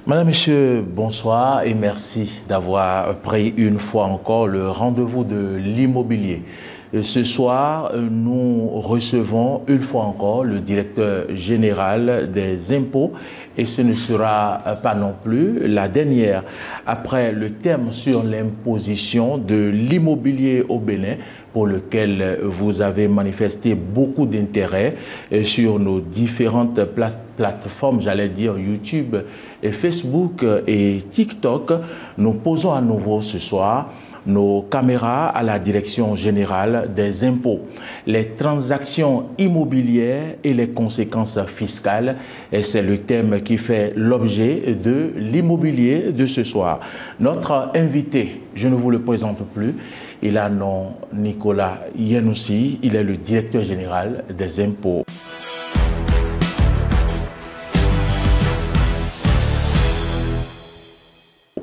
Madame, Monsieur, bonsoir et merci d'avoir pris une fois encore le rendez-vous de l'immobilier. Ce soir, nous recevons une fois encore le directeur général des impôts et ce ne sera pas non plus la dernière. Après le thème sur l'imposition de l'immobilier au Bénin, pour lequel vous avez manifesté beaucoup d'intérêt sur nos différentes plateformes, j'allais dire YouTube, et Facebook et TikTok, nous posons à nouveau ce soir nos caméras à la direction générale des impôts. Les transactions immobilières et les conséquences fiscales, et c'est le thème qui fait l'objet de l'immobilier de ce soir. Notre invité, je ne vous le présente plus, il a nom Nicolas Yenoussi, il est le directeur général des impôts.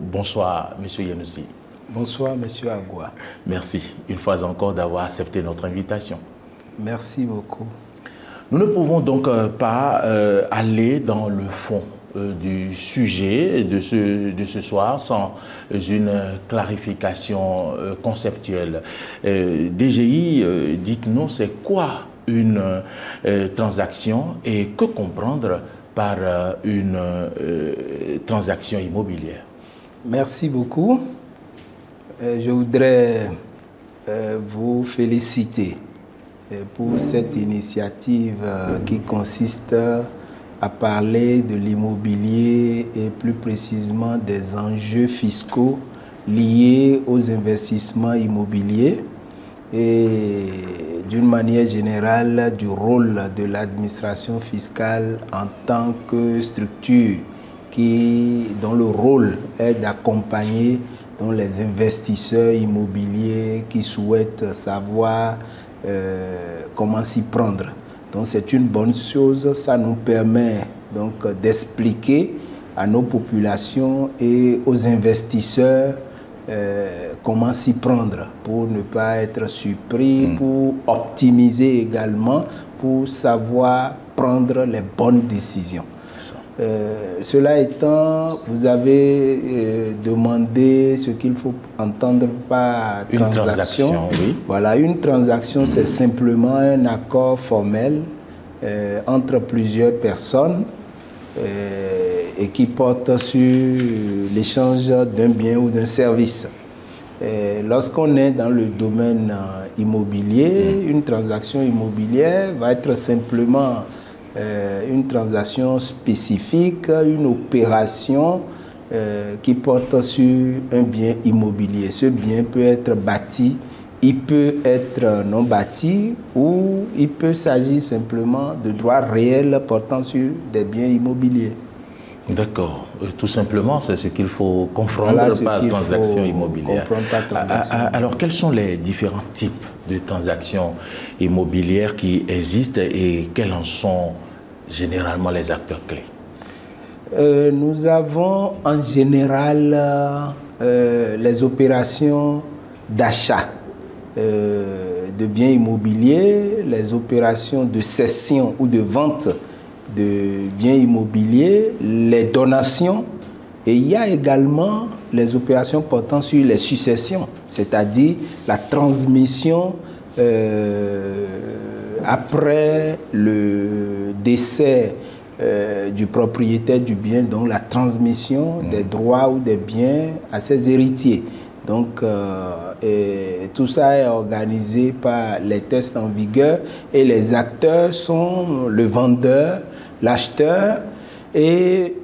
Bonsoir, Monsieur Yenoussi. Bonsoir, Monsieur Agua. Merci une fois encore d'avoir accepté notre invitation. Merci beaucoup. Nous ne pouvons donc pas aller dans le fond du sujet de ce soir sans une clarification conceptuelle. DGI, dites-nous, c'est quoi une transaction et que comprendre par une transaction immobilière? Merci beaucoup. Je voudrais vous féliciter pour cette initiative qui consiste à parler de l'immobilier et plus précisément des enjeux fiscaux liés aux investissements immobiliers et d'une manière générale du rôle de l'administration fiscale en tant que structure dont le rôle est d'accompagner les investisseurs immobiliers qui souhaitent savoir comment s'y prendre. Donc c'est une bonne chose, ça nous permet donc d'expliquer à nos populations et aux investisseurs comment s'y prendre pour ne pas être surpris, pour optimiser également, pour savoir prendre les bonnes décisions. Cela étant, vous avez demandé ce qu'il faut entendre par transaction. Oui. Voilà, une transaction, c'est simplement un accord formel entre plusieurs personnes et qui porte sur l'échange d'un bien ou d'un service. Lorsqu'on est dans le domaine immobilier, une transaction immobilière va être simplement une transaction spécifique, une opération qui porte sur un bien immobilier. Ce bien peut être bâti, il peut être non bâti ou il peut s'agir simplement de droits réels portant sur des biens immobiliers. D'accord. Tout simplement, c'est ce qu'il faut comprendre par transaction immobilière. Alors, quels sont les différents types de transactions immobilières qui existent et quels en sont généralement les acteurs clés? Nous avons en général les opérations d'achat de biens immobiliers, les opérations de cession ou de vente de biens immobiliers, les donations, et il y a également les opérations portant sur les successions, c'est-à-dire la transmission après le décès du propriétaire du bien, donc la transmission des droits ou des biens à ses héritiers. Donc, tout ça est organisé par les tests en vigueur et les acteurs sont le vendeur, l'acheteur et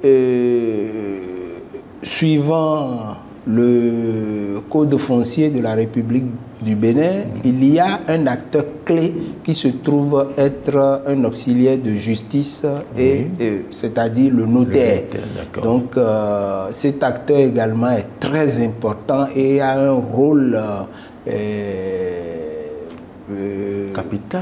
suivant le code foncier de la République du Bénin, il y a un acteur clé qui se trouve être un auxiliaire de justice, c'est-à-dire le notaire. Donc cet acteur également est très important et a un rôle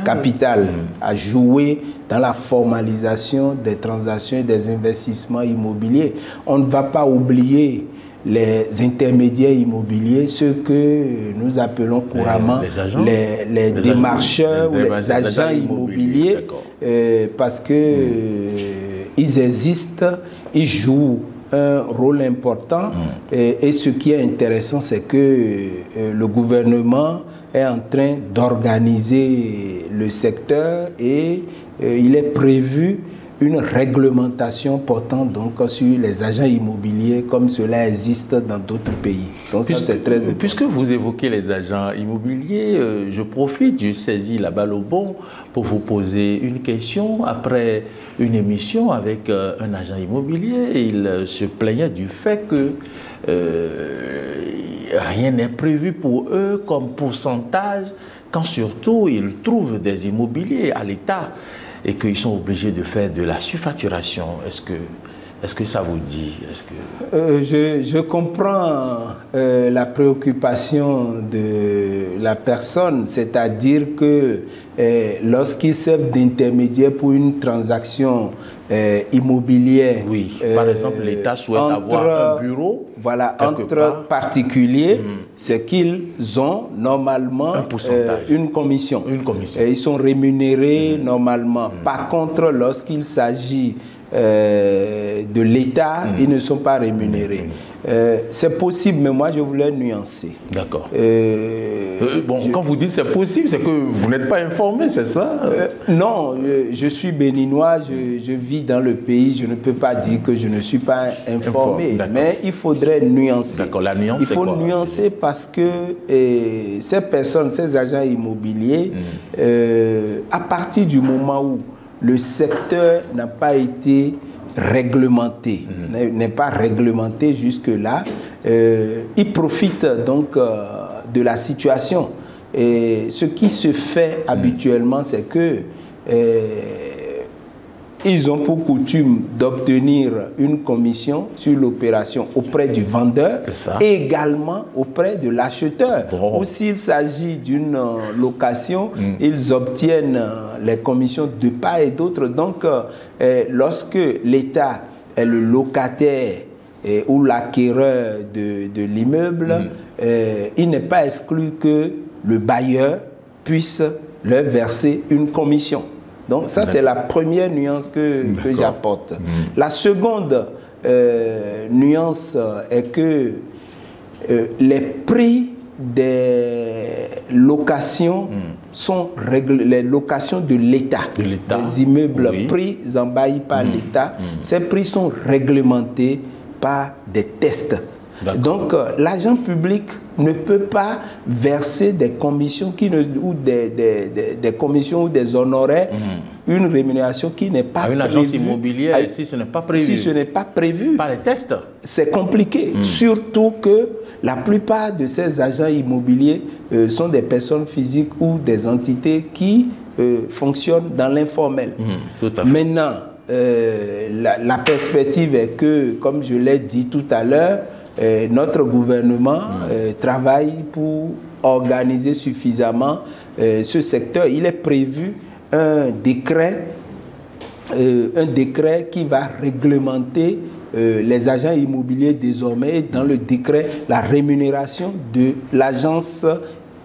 capital à jouer dans la formalisation des transactions et des investissements immobiliers. On ne va pas oublier les intermédiaires immobiliers, ceux que nous appelons couramment les démarcheurs ou les agents immobiliers, parce que ils existent, ils jouent un rôle important. Et ce qui est intéressant, c'est que le gouvernement est en train d'organiser le secteur et il est prévu une réglementation portant donc sur les agents immobiliers comme cela existe dans d'autres pays. Donc ça, c'est très important. Puisque vous évoquez les agents immobiliers, je profite, je saisis la balle au bon pour vous poser une question. Après une émission avec un agent immobilier, il se plaignait du fait que rien n'est prévu pour eux comme pourcentage, quand surtout ils trouvent des immobiliers à l'État et qu'ils sont obligés de faire de la surfacturation. Est-ce que ça vous dit? Je comprends la préoccupation de la personne, c'est-à-dire que lorsqu'ils servent d'intermédiaire pour une transaction immobilière, oui, par exemple, l'État souhaite avoir un bureau, voilà, entre particuliers, c'est qu'ils ont normalement une commission. Et ils sont rémunérés normalement. Par contre, lorsqu'il s'agit de l'État, ils ne sont pas rémunérés. C'est possible, mais moi je voulais nuancer. D'accord. Bon, quand vous dites c'est possible, c'est que vous n'êtes pas informé, c'est ça? Non, je suis béninois, je vis dans le pays, je ne peux pas dire que je ne suis pas informé, mais il faudrait nuancer. D'accord, la nuance, il faut nuancer parce que ces personnes, ces agents immobiliers, à partir du moment où le secteur n'a pas été réglementé, n'est pas réglementé jusque-là, ils profitent donc de la situation. Et ce qui se fait habituellement, c'est que ils ont pour coutume d'obtenir une commission sur l'opération auprès du vendeur et également auprès de l'acheteur. Ou s'il s'agit d'une location, ils obtiennent les commissions de part et d'autre. Donc, lorsque l'État est le locataire ou l'acquéreur de l'immeuble, il n'est pas exclu que le bailleur puisse leur verser une commission. Donc ça, c'est la première nuance que j'apporte. La seconde nuance est que les prix des locations sont les locations de l'État. Les immeubles pris en bail par l'État, ces prix sont réglementés par des tests. Donc, l'agent public ne peut pas verser des commissions ou des commissions ou des honoraires, une rémunération qui n'est pas prévue. À une agence immobilière, si ce n'est pas prévu. Si ce n'est pas prévu. Par les tests. C'est compliqué. Surtout que la plupart de ces agents immobiliers sont des personnes physiques ou des entités qui fonctionnent dans l'informel. Maintenant, la perspective est que, comme je l'ai dit tout à l'heure, notre gouvernement travaille pour organiser suffisamment ce secteur. Il est prévu un décret qui va réglementer les agents immobiliers désormais. Et dans le décret, la rémunération de l'agence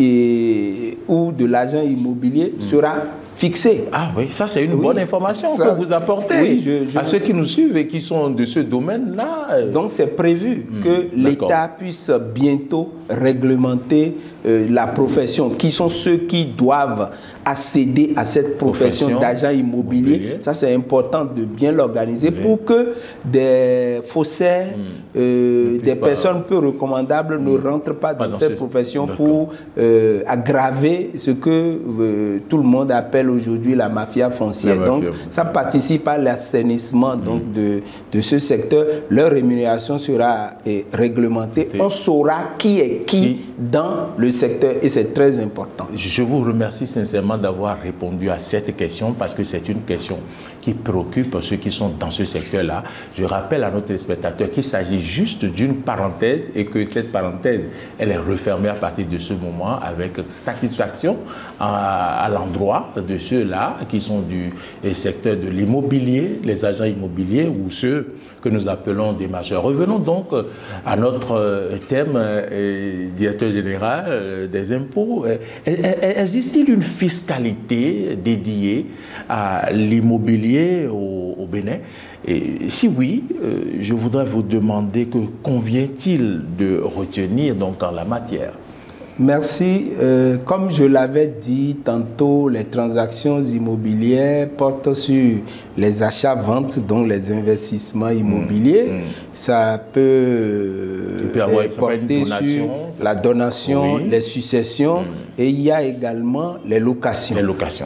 ou de l'agent immobilier sera fixée. Ah oui, ça c'est une bonne information que vous apportez à ceux qui nous suivent et qui sont de ce domaine-là. Donc c'est prévu que l'État puisse bientôt réglementer la profession, qui sont ceux qui doivent accéder à cette profession d'agent immobilier. Ça c'est important de bien l'organiser pour que des faussaires, des personnes peu recommandables ne rentrent pas dans cette profession pour aggraver ce que tout le monde appelle aujourd'hui la mafia foncière. Donc ça participe à l'assainissement de ce secteur. Leur rémunération sera réglementée. On saura qui est qui dans le secteur et c'est très important. Je vous remercie sincèrement d'avoir répondu à cette question parce que c'est une question qui préoccupe ceux qui sont dans ce secteur-là. Je rappelle à nos téléspectateurs qu'il s'agit juste d'une parenthèse et que cette parenthèse, elle est refermée à partir de ce moment avec satisfaction à l'endroit de ceux-là qui sont du secteur de l'immobilier, les agents immobiliers ou ceux que nous appelons des marcheurs. Revenons donc à notre thème, directeur général des impôts. Existe-t-il une fiscalité dédiée à l'immobilier l'immobilier au Bénin? Et si oui, je voudrais vous demander que convient-il de retenir donc en la matière? Merci. Comme je l'avais dit tantôt, les transactions immobilières portent sur les achats-ventes, donc les investissements immobiliers. Ça peut porter sur la donation, les successions, et il y a également les locations.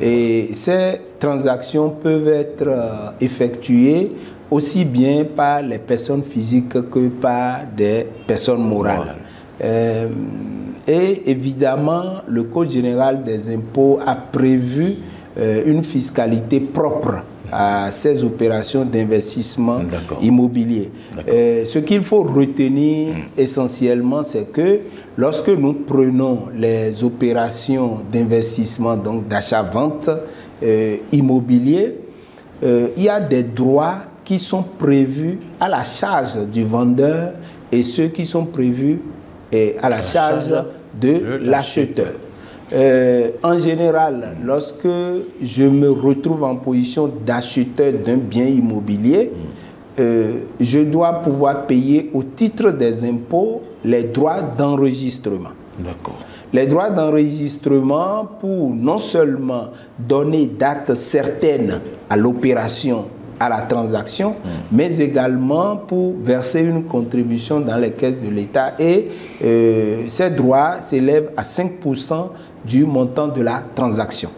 Et ces transactions peuvent être effectuées aussi bien par les personnes physiques que par des personnes morales. Et évidemment, le Code général des impôts a prévu une fiscalité propre à ces opérations d'investissement immobilier. Ce qu'il faut retenir essentiellement, c'est que lorsque nous prenons les opérations d'investissement, donc d'achat-vente immobilier, il y a des droits qui sont prévus à la charge du vendeur et ceux qui sont prévus à la charge de l'acheteur. En général, lorsque je me retrouve en position d'acheteur d'un bien immobilier, je dois pouvoir payer au titre des impôts les droits d'enregistrement. Les droits d'enregistrement pour non seulement donner date certaine à l'opération, à la transaction, mais également pour verser une contribution dans les caisses de l'État. Et ces droits s'élèvent à 5% du montant de la transaction.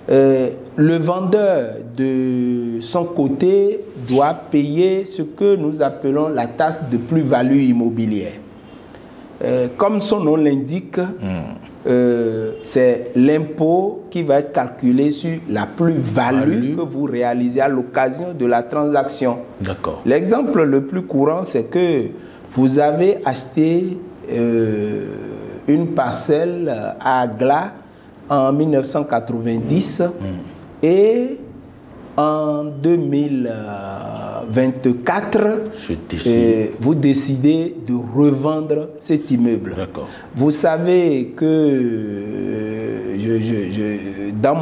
Le vendeur, de son côté, doit payer ce que nous appelons la taxe de plus-value immobilière. Comme son nom l'indique, c'est l'impôt qui va être calculé sur la plus-value que vous réalisez à l'occasion de la transaction. L'exemple le plus courant, c'est que vous avez acheté une parcelle à Agla en 1990 et en 2024, vous décidez de revendre cet immeuble. Vous savez que dans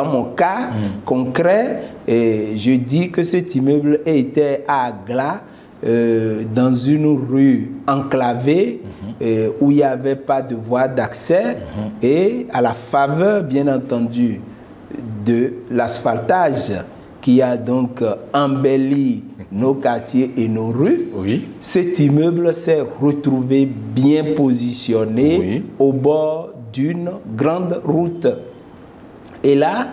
mon cas concret, je dis que cet immeuble était à Agla, dans une rue enclavée où il n'y avait pas de voie d'accès et à la faveur, bien entendu, de l'asphaltage qui a donc embelli nos quartiers et nos rues, cet immeuble s'est retrouvé bien positionné au bord d'une grande route. Et là,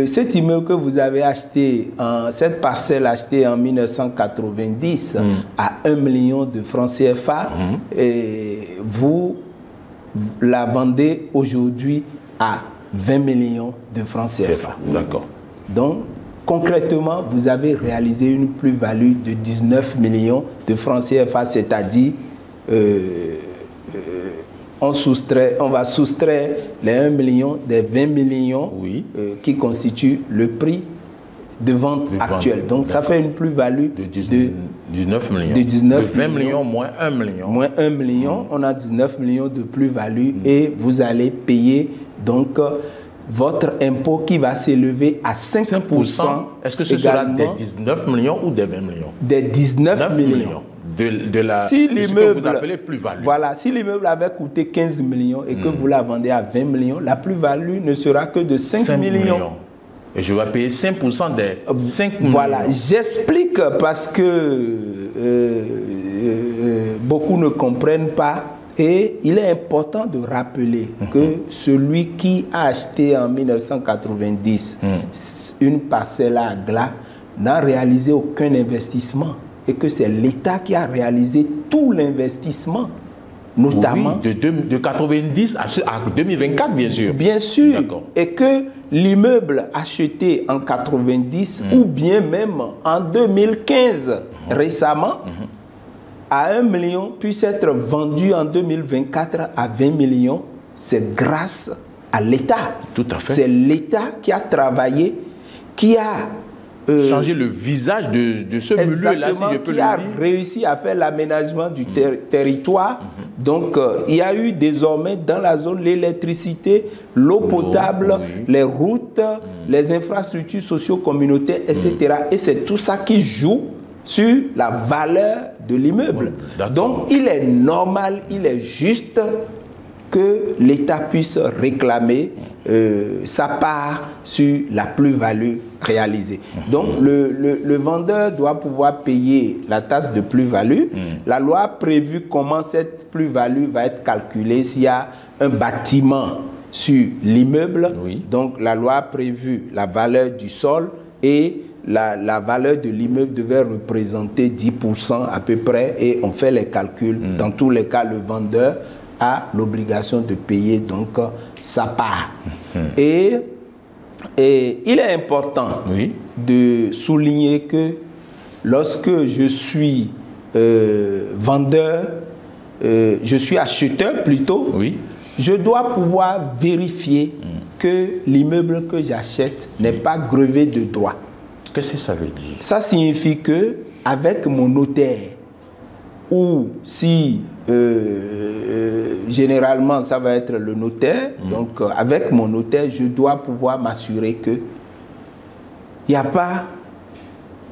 cet immeuble que vous avez acheté, cette parcelle achetée en 1990 à 1 million de francs CFA, et vous la vendez aujourd'hui à 20 millions de francs CFA. Donc, concrètement, vous avez réalisé une plus-value de 19 millions de francs CFA, c'est-à-dire on va soustraire les 1 million des 20 millions qui constituent le prix de vente actuel. Donc, ça fait une plus-value de 19 millions. De 20 millions moins 1 million. Moins 1 million, on a 19 millions de plus-value et vous allez payer donc votre impôt qui va s'élever à 5%. Est-ce que ce sera des 19 millions ou des 20 millions? Des 19 millions. De la, si ce que vous appelez plus-value. Voilà, si l'immeuble avait coûté 15 millions et que vous la vendez à 20 millions, la plus-value ne sera que de 5 millions. Et je vais payer 5% des 5 millions. Voilà, j'explique parce que beaucoup ne comprennent pas. Et il est important de rappeler que celui qui a acheté en 1990 une parcelle à Agla n'a réalisé aucun investissement et que c'est l'État qui a réalisé tout l'investissement, notamment de 90 à 2024, bien sûr. Bien sûr. Et que l'immeuble acheté en 90 ou bien même en 2015 récemment, à 1 million puisse être vendu en 2024 à 20 millions, c'est grâce à l'État. Tout à fait. C'est l'État qui a travaillé, qui a changé le visage de ce milieu-là, si je peux le dire. Qui a réussi à faire l'aménagement du territoire Donc, il y a eu désormais dans la zone l'électricité, l'eau potable, les routes, les infrastructures socio-communautaires, etc. Et c'est tout ça qui joue sur la valeur de l'immeuble. Donc, il est normal, il est juste que l'État puisse réclamer sa part sur la plus-value réalisée. Donc, le vendeur doit pouvoir payer la taxe de plus-value. La loi a prévu comment cette plus-value va être calculée s'il y a un bâtiment sur l'immeuble. Donc, la loi a prévu la valeur du sol et la valeur de l'immeuble devait représenter 10% à peu près et on fait les calculs. Dans tous les cas, le vendeur a l'obligation de payer donc sa part. Et il est important de souligner que lorsque je suis vendeur, je suis acheteur plutôt, je dois pouvoir vérifier que l'immeuble que j'achète n'est pas grevé de droits. Qu'est-ce que ça veut dire? Ça signifie que avec mon notaire, ou si généralement ça va être le notaire, donc avec mon notaire, je dois pouvoir m'assurer que il n'y a pas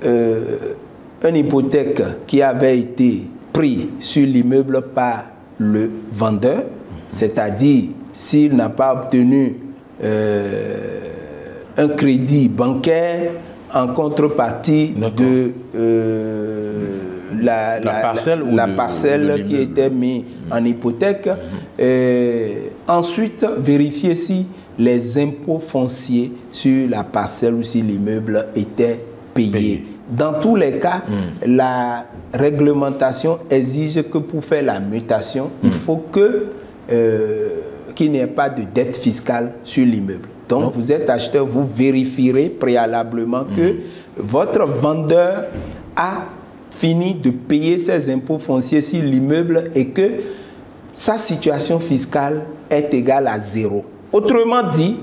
une hypothèque qui avait été prise sur l'immeuble par le vendeur, c'est-à-dire s'il n'a pas obtenu un crédit bancaire en contrepartie de la parcelle qui était mise en hypothèque. Ensuite, vérifier si les impôts fonciers sur la parcelle ou si l'immeuble étaient payés. Dans tous les cas, la réglementation exige que pour faire la mutation, il faut qu'il n'y ait pas de dette fiscale sur l'immeuble. Donc, vous êtes acheteur, vous vérifierez préalablement que votre vendeur a fini de payer ses impôts fonciers sur l'immeuble et que sa situation fiscale est égale à 0. Autrement dit,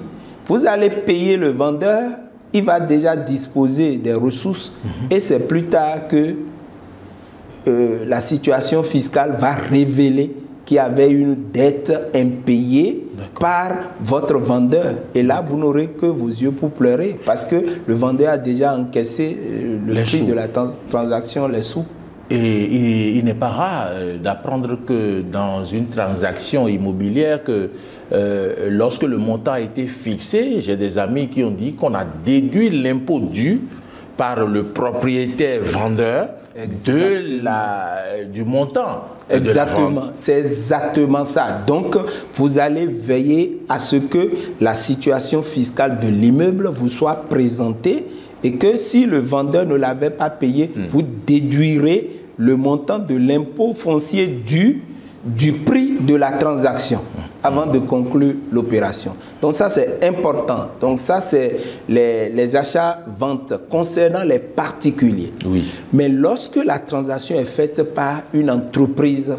vous allez payer le vendeur, il va déjà disposer des ressources et c'est plus tard que la situation fiscale va révéler qu'il y avait une dette impayée par votre vendeur. Et là, vous n'aurez que vos yeux pour pleurer parce que le vendeur a déjà encaissé le prix de la transaction, les sous. Et il n'est pas rare d'apprendre que dans une transaction immobilière, que lorsque le montant a été fixé, j'ai des amis qui ont dit qu'on a déduit l'impôt dû par le propriétaire vendeur du montant. Exactement, c'est exactement ça. Donc, vous allez veiller à ce que la situation fiscale de l'immeuble vous soit présentée et que si le vendeur ne l'avait pas payé, vous déduirez le montant de l'impôt foncier dû du prix de la transaction avant de conclure l'opération. Donc ça, c'est important. Donc ça, c'est les achats-ventes concernant les particuliers. Mais lorsque la transaction est faite par une entreprise,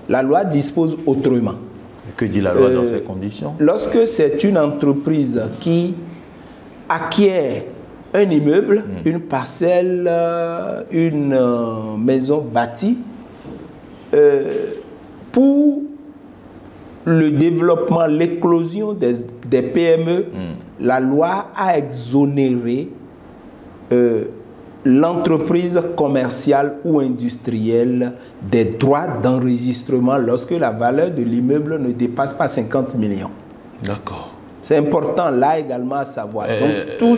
la loi dispose autrement. Que dit la loi dans ces conditions? Lorsque c'est une entreprise qui acquiert un immeuble, une parcelle, une maison bâtie, pour le développement, l'éclosion des PME, la loi a exonéré l'entreprise commerciale ou industrielle des droits d'enregistrement lorsque la valeur de l'immeuble ne dépasse pas 50 millions. D'accord. C'est important là également à savoir. Donc, tous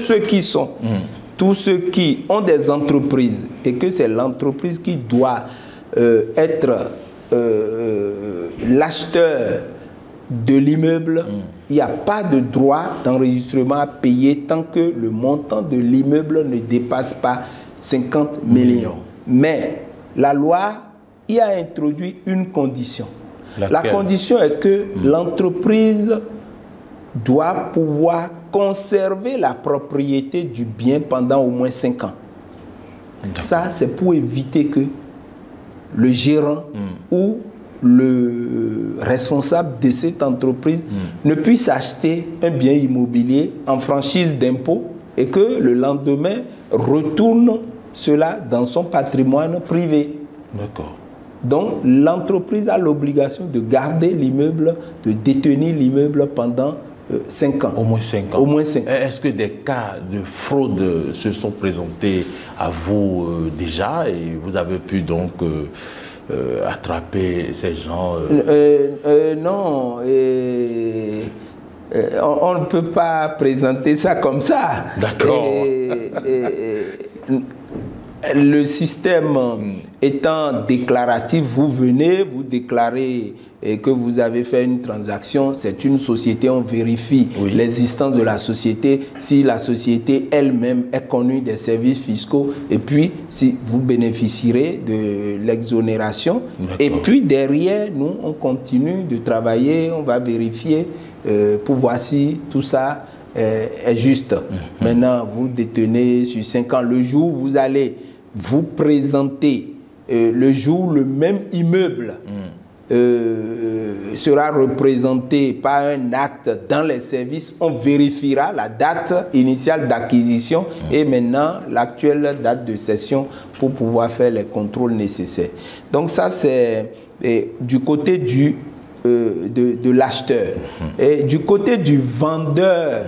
ceux qui ont des entreprises et que c'est l'entreprise qui doit être l'acheteur de l'immeuble, il n'y a pas de droit d'enregistrement à payer tant que le montant de l'immeuble ne dépasse pas 50 millions. Mais la loi y a introduit une condition. La condition est que l'entreprise doit pouvoir conserver la propriété du bien pendant au moins 5 ans. Ça, c'est pour éviter que le gérant ou le responsable de cette entreprise ne puisse acheter un bien immobilier en franchise d'impôt et que le lendemain retourne cela dans son patrimoine privé. D'accord. Donc, l'entreprise a l'obligation de garder l'immeuble, de détenir l'immeuble pendant 5 ans. Au moins 5 ans. Au moins 5 ans. Est-ce que des cas de fraude se sont présentés à vous déjà et vous avez pu donc attraper ces gens Non. On ne peut pas présenter ça comme ça. D'accord. Le système étant déclaratif, vous venez, vous déclarez que vous avez fait une transaction, c'est une société, on vérifie l'existence de la société, si la société elle-même est connue des services fiscaux, et puis si vous bénéficierez de l'exonération. Et puis derrière, nous, on continue de travailler, on va vérifier pour voir si tout ça est juste. Maintenant, vous détenez sur 5 ans. Le jour où vous allez vous présenter, le jour où le même immeuble sera représenté par un acte dans les services, on vérifiera la date initiale d'acquisition et maintenant l'actuelle date de cession pour pouvoir faire les contrôles nécessaires. Donc ça, c'est du côté de l'acheteur. Et du côté du vendeur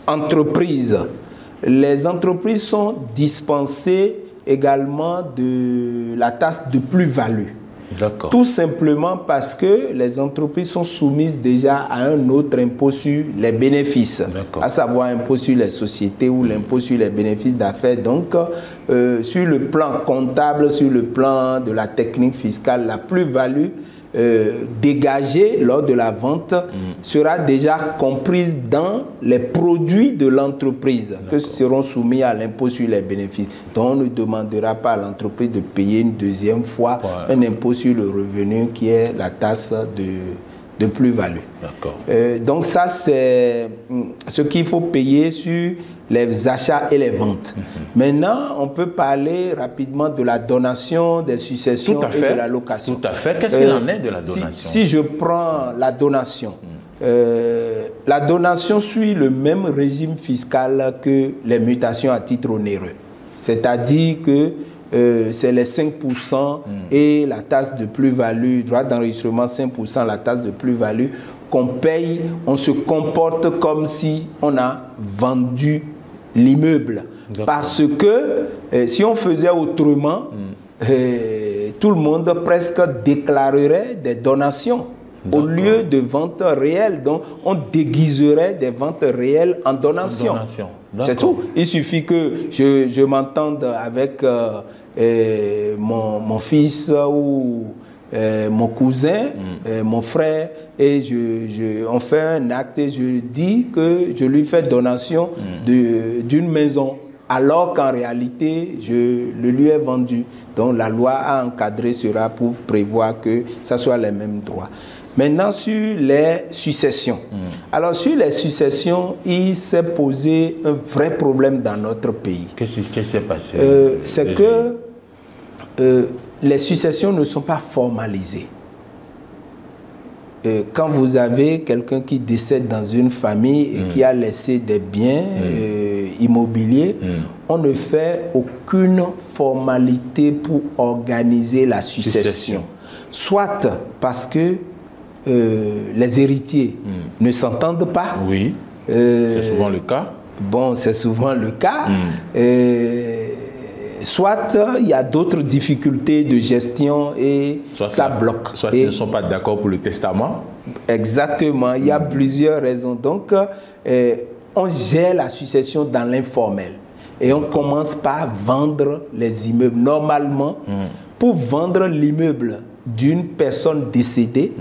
entreprise, les entreprises sont dispensées également de la taxe de plus-value. Tout simplement parce que les entreprises sont soumises déjà à un autre impôt sur les bénéfices, à savoir impôt sur les sociétés ou l'impôt sur les bénéfices d'affaires. Donc, sur le plan comptable, sur le plan de la technique fiscale, la plus-value dégagée lors de la vente sera déjà comprise dans les produits de l'entreprise que seront soumis à l'impôt sur les bénéfices. Donc on ne demandera pas à l'entreprise de payer une deuxième fois un impôt sur le revenu qui est la taxe de plus-value. Donc ça, c'est ce qu'il faut payer sur les achats et les ventes. Maintenant, on peut parler rapidement de la donation, des successions et de la location. Tout à fait. Qu'est-ce qu'il en est de la donation? Si je prends la donation suit le même régime fiscal que les mutations à titre onéreux. C'est-à-dire que c'est les 5% et la taxe de plus-value, droit d'enregistrement 5%, la taxe de plus-value qu'on paye. On se comporte comme si on a vendu l'immeuble. Parce que si on faisait autrement, tout le monde presque déclarerait des donations au lieu de ventes réelles. Donc, on déguiserait des ventes réelles en donations. C'est tout. Il suffit que je m'entende avec mon fils ou mon cousin, mon frère, et on fait un acte et je dis que je lui fais donation d'une maison, alors qu'en réalité, je le lui ai vendu. Donc la loi a encadré cela pour prévoir que ça soit les mêmes droits. Maintenant, sur les successions. Alors, sur les successions, il s'est posé un vrai problème dans notre pays. Qu'est-ce qui s'est passé? C'est que les successions ne sont pas formalisées. Quand vous avez quelqu'un qui décède dans une famille et qui a laissé des biens immobiliers, on ne fait aucune formalité pour organiser la succession. Soit parce que les héritiers ne s'entendent pas. Oui, c'est souvent le cas. Bon, c'est souvent le cas. Soit il y a d'autres difficultés de gestion et ça bloque. Soit ils ne sont pas d'accord pour le testament. Exactement, il y a plusieurs raisons. Donc, on gère la succession dans l'informel. Et on commence par vendre les immeubles. Normalement, pour vendre l'immeuble d'une personne décédée,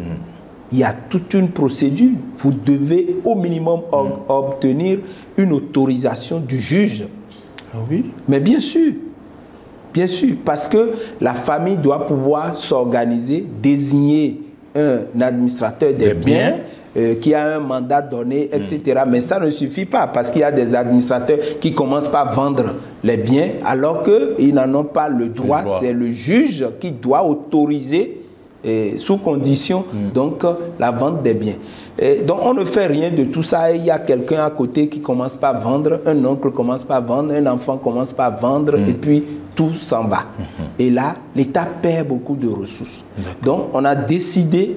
il y a toute une procédure. Vous devez au minimum obtenir une autorisation du juge. Ah oui? Mais bien sûr, parce que la famille doit pouvoir s'organiser, désigner un administrateur des biens qui a un mandat donné, etc. Mais ça ne suffit pas parce qu'il y a des administrateurs qui commencent par vendre les biens alors qu'ils n'en ont pas le droit. C'est le juge qui doit autoriser sous condition, donc la vente des biens. Donc on ne fait rien de tout ça. Il y a quelqu'un à côté qui commence par vendre, un oncle commence par vendre, un enfant commence par vendre, et puis tout s'en va. Et là, l'État perd beaucoup de ressources. Donc on a décidé,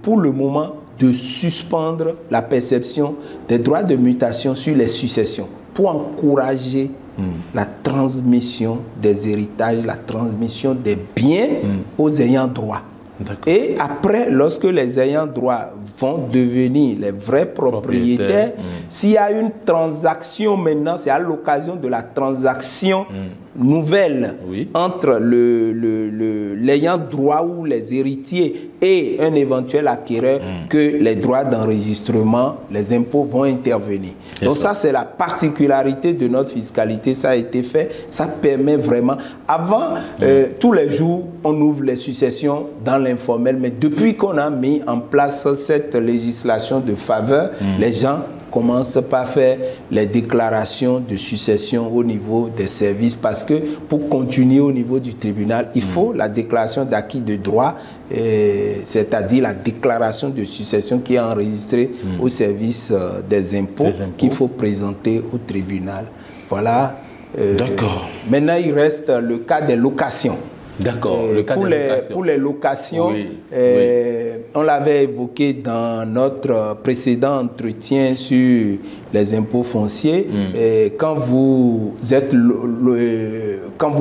pour le moment, de suspendre la perception des droits de mutation sur les successions pour encourager la transmission des héritages, la transmission des biens aux ayants droit. Et après, lorsque les ayants droit vont devenir les vrais propriétaires, s'il y a une transaction maintenant, c'est à l'occasion de la transaction nouvelle entre l'ayant droit ou les héritiers et un éventuel acquéreur que les droits d'enregistrement, les impôts vont intervenir. Donc ça, c'est la particularité de notre fiscalité. Ça a été fait. Ça permet vraiment... Avant, tous les jours, on ouvre les successions dans l'informel. Mais depuis qu'on a mis en place cette législation de faveur, les gens commencent par faire les déclarations de succession au niveau des services, parce que pour continuer au niveau du tribunal, il faut la déclaration d'acquis de droit, c'est-à-dire la déclaration de succession qui est enregistrée au service des impôts, qu'il faut présenter au tribunal. Voilà. D'accord. Maintenant, il reste le cas des locations. D'accord, le cas pour les locations, on l'avait évoqué dans notre précédent entretien sur les impôts fonciers. Quand vous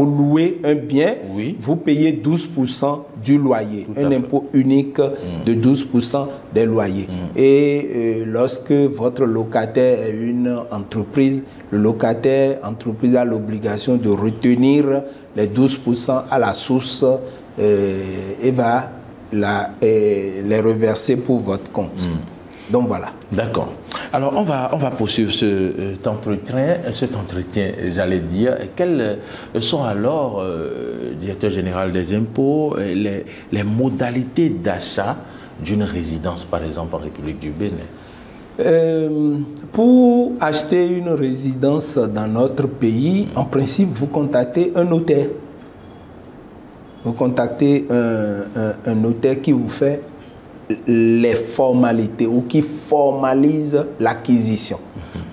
louez un bien, vous payez 12% du loyer, un impôt unique de 12% des loyers. Et lorsque votre locataire est une entreprise, le locataire entreprise a l'obligation de retenir les 12% à la source et va les reverser pour votre compte. Donc voilà. D'accord. Alors on va poursuivre cet entretien, j'allais dire. Quelles sont alors, directeur général des impôts, les modalités d'achat d'une résidence, par exemple, en République du Bénin? Pour acheter une résidence dans notre pays, en principe, vous contactez un notaire. Vous contactez un notaire qui vous fait les formalités ou qui formalise l'acquisition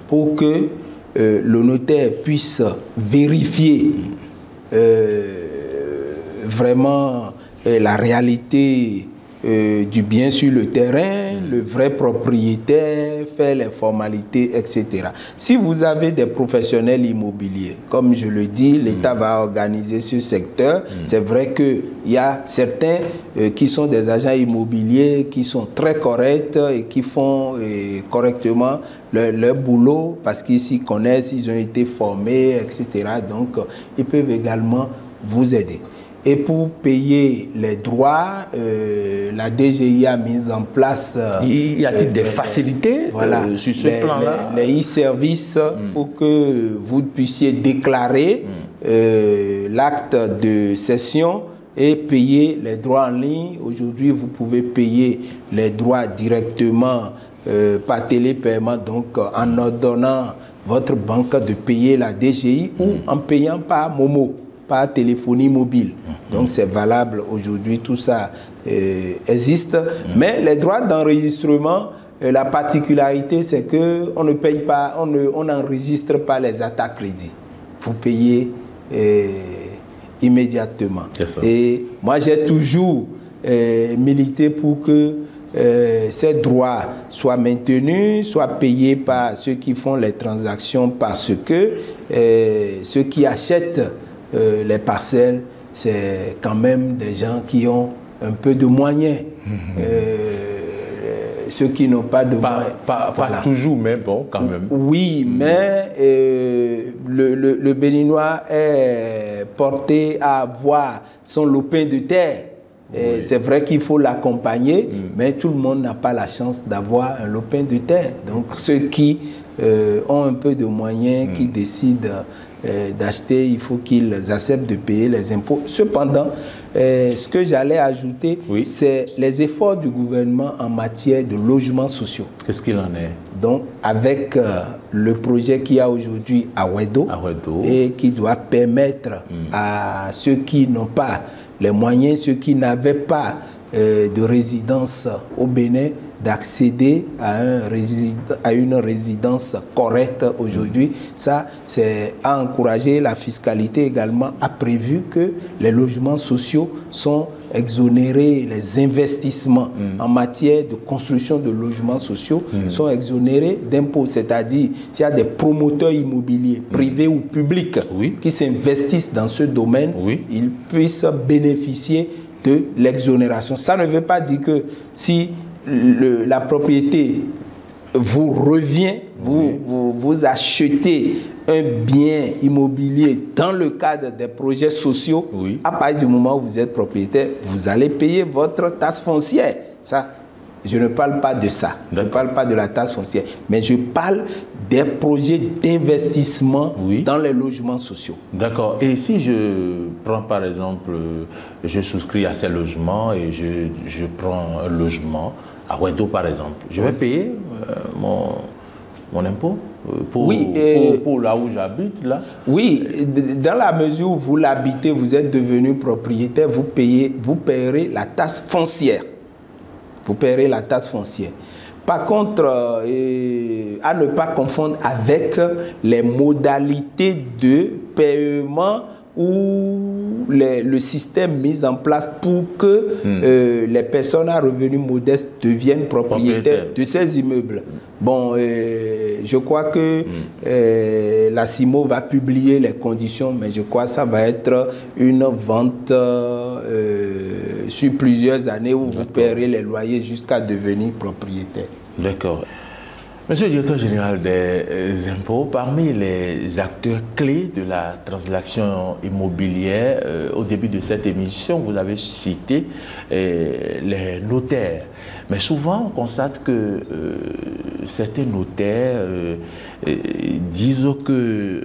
pour que le notaire puisse vérifier vraiment la réalité du bien sur le terrain, le vrai propriétaire, faire les formalités, etc. Si vous avez des professionnels immobiliers, comme je le dis, l'État va organiser ce secteur. C'est vrai qu'il y a certains qui sont des agents immobiliers qui sont très corrects et qui font correctement leur boulot parce qu'ils s'y connaissent, ils ont été formés, etc. Donc, ils peuvent également vous aider. Et pour payer les droits, la DGI a mis en place... Y a-t-il des facilités sur ce plan-là? Les e-services pour que vous puissiez déclarer l'acte de cession et payer les droits en ligne. Aujourd'hui, vous pouvez payer les droits directement par télépaiement, donc en ordonnant votre banque de payer la DGI ou en payant par Momo, par téléphonie mobile. Donc c'est valable aujourd'hui, tout ça existe. Mais les droits d'enregistrement, la particularité c'est qu'on ne paye pas, on n'enregistre pas les attaques crédits. Vous payez immédiatement. Et moi j'ai toujours milité pour que ces droits soient maintenus, soient payés par ceux qui font les transactions, parce que ceux qui achètent les parcelles, c'est quand même des gens qui ont un peu de moyens. Ceux qui n'ont pas de moyens. Pas toujours, mais bon, quand même. Oui, mais le Béninois est porté à avoir son lopin de terre. C'est vrai qu'il faut l'accompagner, mais tout le monde n'a pas la chance d'avoir un lopin de terre. Donc ceux qui ont un peu de moyens, qui décident d'acheter, il faut qu'ils acceptent de payer les impôts. Cependant, ce que j'allais ajouter, c'est les efforts du gouvernement en matière de logements sociaux. Qu'est-ce qu'il en est? Donc, avec le projet qu'il y a aujourd'hui à Wedo, et qui doit permettre à ceux qui n'ont pas les moyens, ceux qui n'avaient pas de résidence au Bénin, d'accéder à une résidence correcte aujourd'hui. Ça, c'est à encourager. La fiscalité également a prévu que les logements sociaux sont exonérés, les investissements en matière de construction de logements sociaux sont exonérés d'impôts. C'est-à-dire, s'il y a des promoteurs immobiliers, privés ou publics, qui s'investissent dans ce domaine, ils puissent bénéficier de l'exonération. Ça ne veut pas dire que si la propriété vous revient, vous achetez un bien immobilier dans le cadre des projets sociaux, à partir du moment où vous êtes propriétaire, vous allez payer votre taxe foncière. Ça, je ne parle pas de ça. Je ne parle pas de la taxe foncière, mais je parle des projets d'investissement dans les logements sociaux. D'accord. Et si je prends par exemple, je souscris à ces logements et je prends un logement à Ouedo par exemple, je vais payer mon impôt pour là où j'habite là? Oui, dans la mesure où vous l'habitez, vous êtes devenu propriétaire, vous payerez la taxe foncière. Vous paierez la taxe foncière. Par contre, à ne pas confondre avec les modalités de paiement ou le système mis en place pour que les personnes à revenus modestes deviennent propriétaires de ces immeubles. Bon, je crois que la CIMO va publier les conditions, mais je crois que ça va être une vente sur plusieurs années où vous paierez les loyers jusqu'à devenir propriétaire. D'accord. Monsieur le directeur général des impôts, parmi les acteurs clés de la transaction immobilière, au début de cette émission, vous avez cité les notaires. Mais souvent, on constate que certains notaires disent que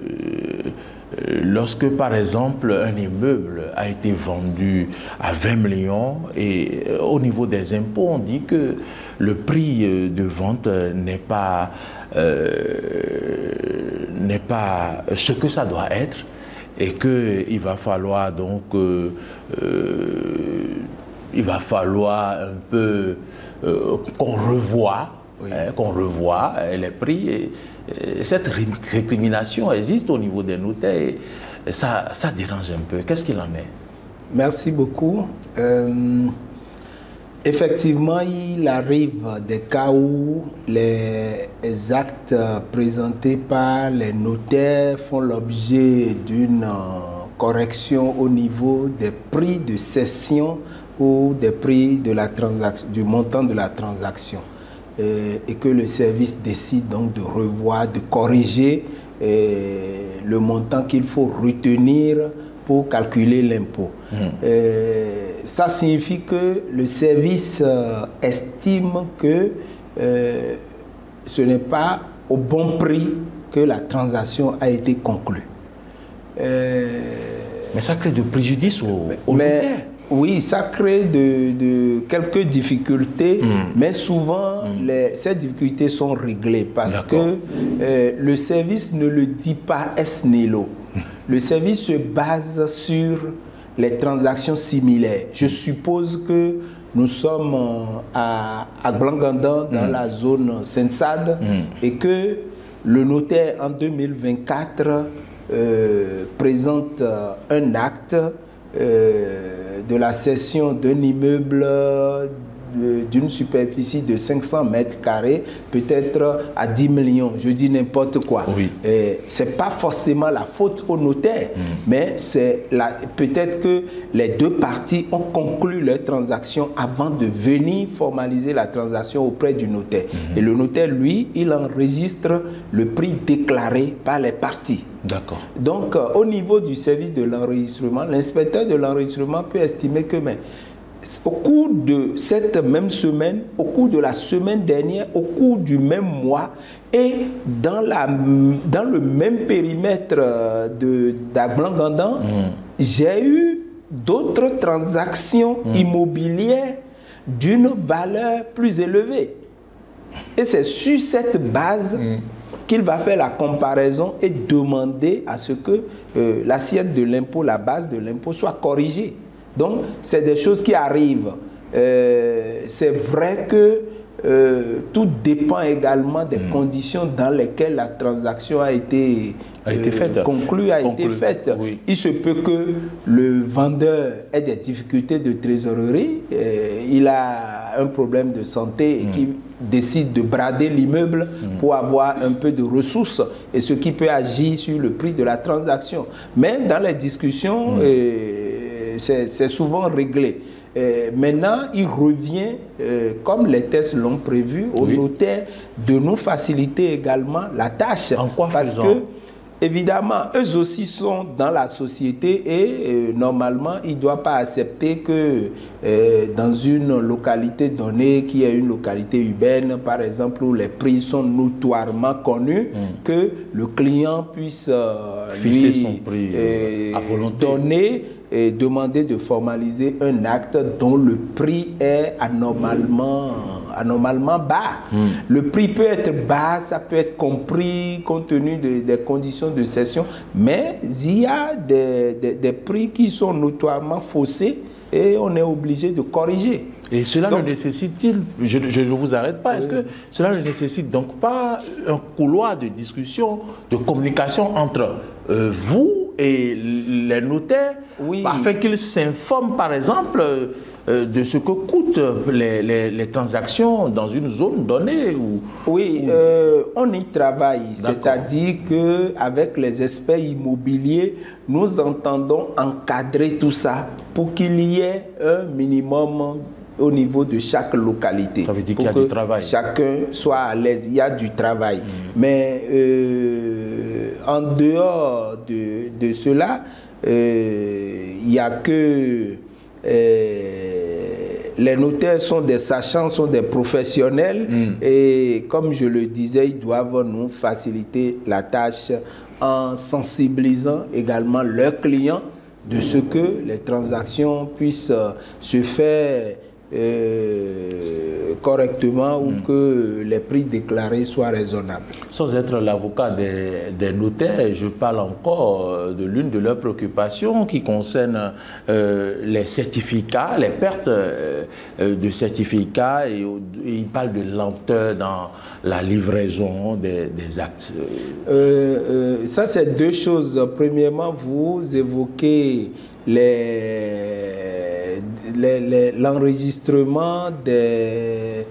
lorsque, par exemple, un immeuble a été vendu à 20 millions et au niveau des impôts, on dit que le prix de vente n'est pas ce que ça doit être et qu'il va falloir donc un peu qu'on revoie les prix. Et cette récrimination existe au niveau des notaires et ça dérange un peu. Qu'est-ce qu'il en est? Merci beaucoup. Effectivement, il arrive des cas où les actes présentés par les notaires font l'objet d'une correction au niveau des prix de cession ou des prix de la transaction, du montant de la transaction. Et que le service décide donc de revoir, de corriger le montant qu'il faut retenir pour calculer l'impôt. Ça signifie que le service estime que ce n'est pas au bon prix que la transaction a été conclue. Mais ça crée de préjudice au notaire. Oui, ça crée quelques difficultés, mais souvent ces difficultés sont réglées parce que le service ne le dit pas ex nihilo. Le service se base sur les transactions similaires. Je suppose que nous sommes à Blangandan, dans la zone Sensade, et que le notaire en 2024 présente un acte de la cession d'un immeuble d'une superficie de 500 mètres carrés, peut-être à 10 millions, je dis n'importe quoi. Ce n'est pas forcément la faute au notaire, mais c'est peut-être que les deux parties ont conclu leur transaction avant de venir formaliser la transaction auprès du notaire. Et le notaire, lui, il enregistre le prix déclaré par les parties. D'accord. Donc, au niveau du service de l'enregistrement, l'inspecteur de l'enregistrement peut estimer que au cours de cette même semaine, au cours de la semaine dernière, au cours du même mois et dans le même périmètre d'Aglangandan, j'ai eu d'autres transactions immobilières d'une valeur plus élevée. Et c'est sur cette base qu'il va faire la comparaison et demander à ce que l'assiette de l'impôt, la base de l'impôt soit corrigée. Donc, c'est des choses qui arrivent. C'est vrai que tout dépend également des conditions dans lesquelles la transaction a été conclue, a été faite. Oui. Il se peut que le vendeur ait des difficultés de trésorerie, il a un problème de santé et qu'il décide de brader l'immeuble pour avoir un peu de ressources, et ce qui peut agir sur le prix de la transaction. Mais dans les discussions, c'est souvent réglé. Maintenant, il revient, comme les tests l'ont prévu, au notaire de nous faciliter également la tâche. En quoi parce que, évidemment, eux aussi sont dans la société et normalement, ils ne doivent pas accepter que dans une localité donnée, qui est une localité urbaine, par exemple, où les prix sont notoirement connus, que le client puisse fixer son prix à volonté, donner et demander de formaliser un acte dont le prix est anormalement bas. Le prix peut être bas, ça peut être compris compte tenu des conditions de cession, mais il y a des prix qui sont notoirement faussés et on est obligé de corriger. Et cela ne nécessite-t-il, je ne vous arrête pas, est-ce que cela ne nécessite donc pas un couloir de discussion, de communication entre vous et les notaires, afin qu'ils s'informent par exemple de ce que coûtent les transactions dans une zone donnée on y travaille, c'est-à-dire qu'avec les experts immobiliers, nous entendons encadrer tout ça pour qu'il y ait un minimum au niveau de chaque localité. Ça veut dire qu'il y a du travail. Chacun soit à l'aise, il y a du travail. Mais en dehors de cela, il n'y a que... les notaires sont des sachants, sont des professionnels et comme je le disais, ils doivent nous faciliter la tâche en sensibilisant également leurs clients de ce que les transactions puissent se faire correctement ou que les prix déclarés soient raisonnables. Sans être l'avocat des notaires, je parle encore de l'une de leurs préoccupations qui concerne les certificats, les pertes de certificats, et il parle de lenteur dans la livraison des actes. Ça, c'est deux choses. Premièrement, vous évoquez l'enregistrement des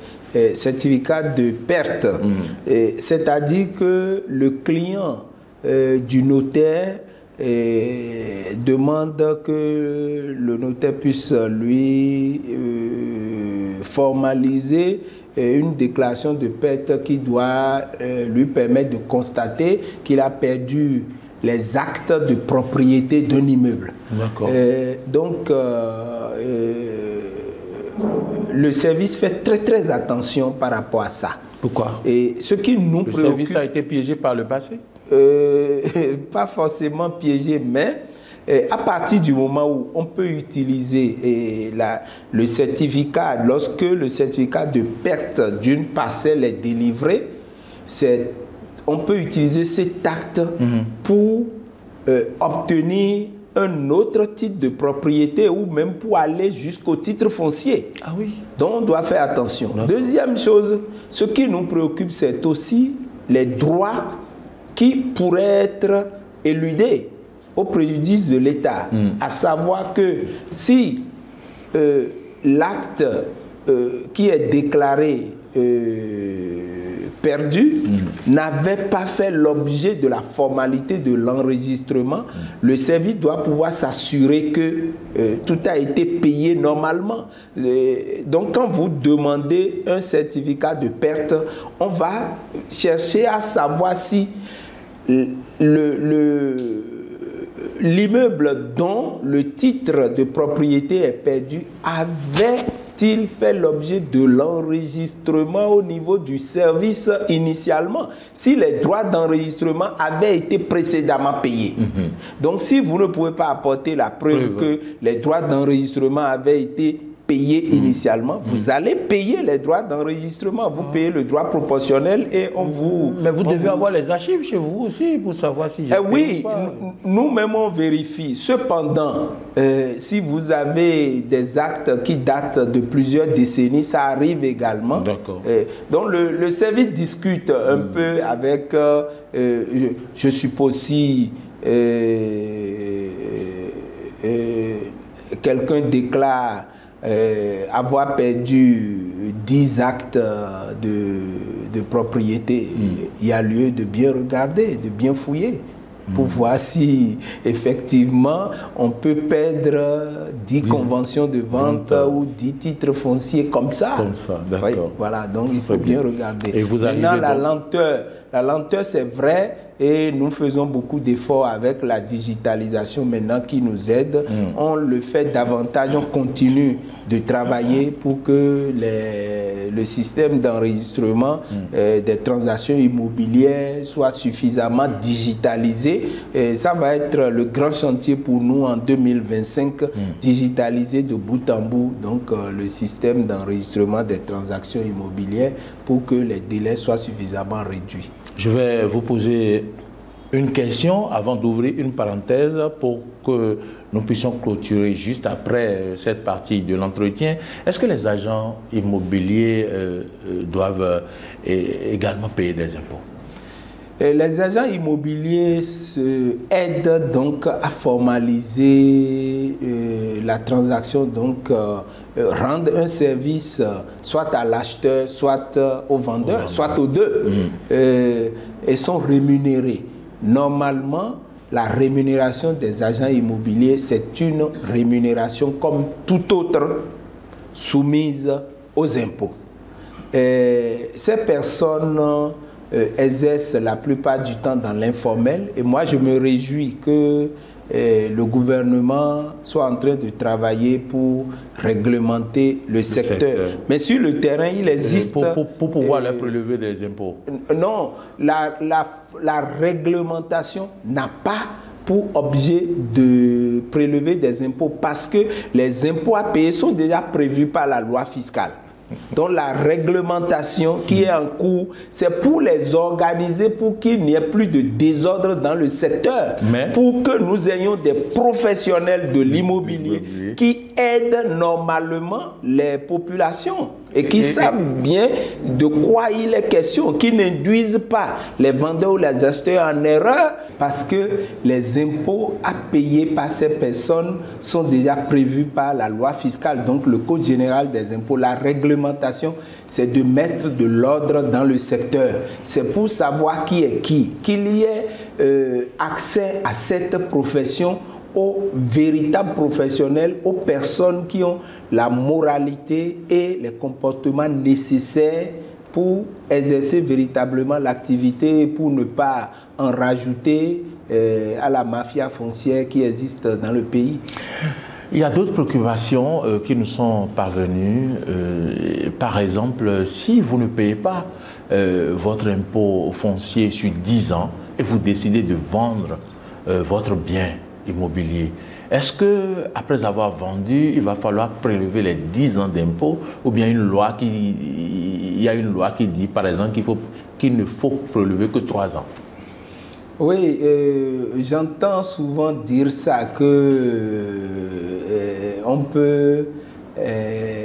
certificats de perte. C'est-à-dire que le client du notaire demande que le notaire puisse lui formaliser une déclaration de perte qui doit lui permettre de constater qu'il a perdu les actes de propriété d'un immeuble. Donc, le service fait très attention par rapport à ça. Pourquoi? Et ce qui nous préoccupe... Le service a été piégé par le passé? Pas forcément piégé, mais à partir du moment où on peut utiliser le certificat, lorsque le certificat de perte d'une parcelle est délivré, on peut utiliser cet acte pour obtenir un autre titre de propriété ou même pour aller jusqu'au titre foncier. Ah oui. Donc on doit faire attention. Deuxième chose, ce qui nous préoccupe, c'est aussi les droits qui pourraient être éludés au préjudice de l'État. À savoir que si l'acte qui est déclaré perdu n'avait pas fait l'objet de la formalité de l'enregistrement, le service doit pouvoir s'assurer que tout a été payé normalement. Donc quand vous demandez un certificat de perte, on va chercher à savoir si l'immeuble dont le titre de propriété est perdu avait-il fait l'objet de l'enregistrement au niveau du service initialement, si les droits d'enregistrement avaient été précédemment payés. Donc si vous ne pouvez pas apporter la preuve que les droits d'enregistrement avaient été payer initialement, vous allez payer les droits d'enregistrement, vous payez le droit proportionnel et on vous... Mais vous devez avoir les archives chez vous aussi pour savoir si j'ai payé oui, ou pas. nous-mêmes on vérifie. Cependant, si vous avez des actes qui datent de plusieurs décennies, ça arrive également. D'accord. Donc le service discute un peu avec, je suppose si quelqu'un déclare avoir perdu 10 actes de propriété, il y a lieu de bien regarder, de bien fouiller pour voir si effectivement on peut perdre 10 conventions de vente ou 10 titres fonciers comme ça. Comme ça, d'accord. Oui, voilà, donc il faut bien regarder. Et vous arrivez maintenant, la lenteur c'est vrai. Et nous faisons beaucoup d'efforts avec la digitalisation maintenant qui nous aide. On le fait davantage, on continue de travailler pour que le système d'enregistrement des transactions immobilières soit suffisamment digitalisé. Et ça va être le grand chantier pour nous en 2025, digitaliser de bout en bout donc, le système d'enregistrement des transactions immobilières pour que les délais soient suffisamment réduits. Je vais vous poser une question avant d'ouvrir une parenthèse pour que nous puissions clôturer juste après cette partie de l'entretien. Est-ce que les agents immobiliers doivent également payer des impôts? Les agents immobiliers aident donc à formaliser la transaction, donc rendre un service soit à l'acheteur, soit au vendeur, soit aux deux, et sont rémunérés. Normalement, la rémunération des agents immobiliers, c'est une rémunération comme toute autre soumise aux impôts. Ces personnes exercent la plupart du temps dans l'informel et moi je me réjouis que le gouvernement soit en train de travailler pour réglementer le secteur. Mais sur le terrain, il existe... Pour pouvoir leur prélever des impôts. Non, la réglementation n'a pas pour objet de prélever des impôts parce que les impôts à payer sont déjà prévus par la loi fiscale. Donc la réglementation qui est en cours, c'est pour les organiser, pour qu'il n'y ait plus de désordre dans le secteur, pour que nous ayons des professionnels de l'immobilier qui aident normalement les populations et qui savent bien de quoi il est question, qui n'induisent pas les vendeurs ou les acheteurs en erreur, parce que les impôts à payer par ces personnes sont déjà prévus par la loi fiscale, donc le Code général des impôts. La réglementation, c'est de mettre de l'ordre dans le secteur. C'est pour savoir qui est qui, qu'il y ait accès à cette profession aux véritables professionnels, aux personnes qui ont la moralité et les comportements nécessaires pour exercer véritablement l'activité et pour ne pas en rajouter à la mafia foncière qui existe dans le pays. Il y a d'autres préoccupations qui nous sont parvenues. Par exemple, si vous ne payez pas votre impôt foncier sur 10 ans et vous décidez de vendre votre bien immobilier, est-ce que après avoir vendu, il va falloir prélever les 10 ans d'impôt ou bien il y a une loi qui dit par exemple qu'il ne faut prélever que 3 ans? Oui, j'entends souvent dire ça, que on peut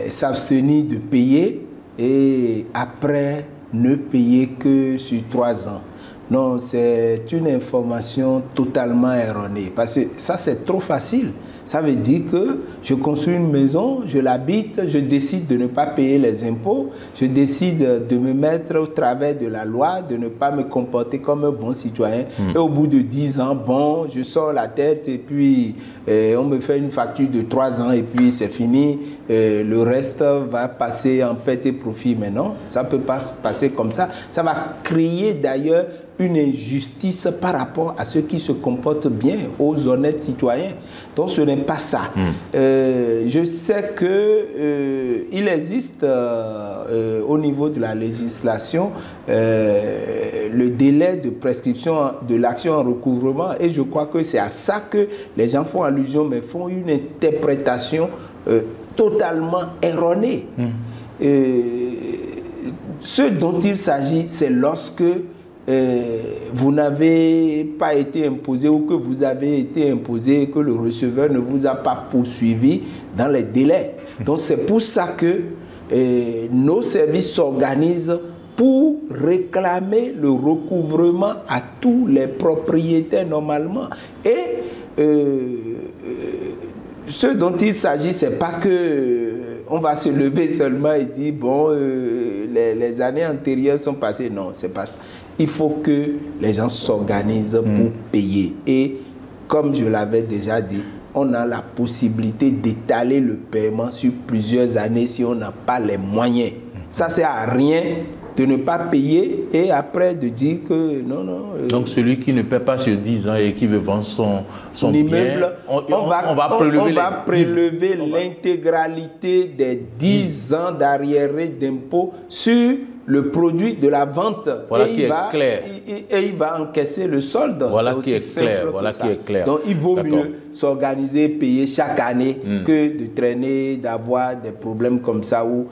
s'abstenir de payer et après ne payer que sur 3 ans. Non, c'est une information totalement erronée. Parce que ça, c'est trop facile. Ça veut dire que je construis une maison, je l'habite, je décide de ne pas payer les impôts, je décide de me mettre au travers de la loi, de ne pas me comporter comme un bon citoyen. Et au bout de 10 ans, bon, je sors la tête et puis on me fait une facture de 3 ans et puis c'est fini. Le reste va passer en perte et profit. Mais non, ça ne peut pas passer comme ça. Ça va créer d'ailleurs une injustice par rapport à ceux qui se comportent bien, aux honnêtes citoyens. Donc ce n'est pas ça. Je sais qu'il existe au niveau de la législation le délai de prescription de l'action en recouvrement et je crois que c'est à ça que les gens font allusion, mais font une interprétation totalement erronée. Ce dont il s'agit, c'est lorsque vous n'avez pas été imposé ou que vous avez été imposé et que le receveur ne vous a pas poursuivi dans les délais. Donc c'est pour ça que nos services s'organisent pour réclamer le recouvrement à tous les propriétaires normalement. Et ce dont il s'agit, c'est pas que on va se lever seulement et dire bon, les années antérieures sont passées. Non, c'est pas ça. Il faut que les gens s'organisent pour payer. Et comme je l'avais déjà dit, on a la possibilité d'étaler le paiement sur plusieurs années si on n'a pas les moyens. Ça ne sert à rien de ne pas payer et après de dire que non, non. Donc celui qui ne paie pas sur 10 ans et qui veut vendre son immeuble, bien, on va prélever l'intégralité des 10 ans d'arriéré d'impôt sur le produit de la vente. Voilà qui est clair. Et il va encaisser le solde. Voilà qui est clair. Voilà qui est clair. Donc il vaut mieux s'organiser, payer chaque année que de traîner, d'avoir des problèmes comme ça où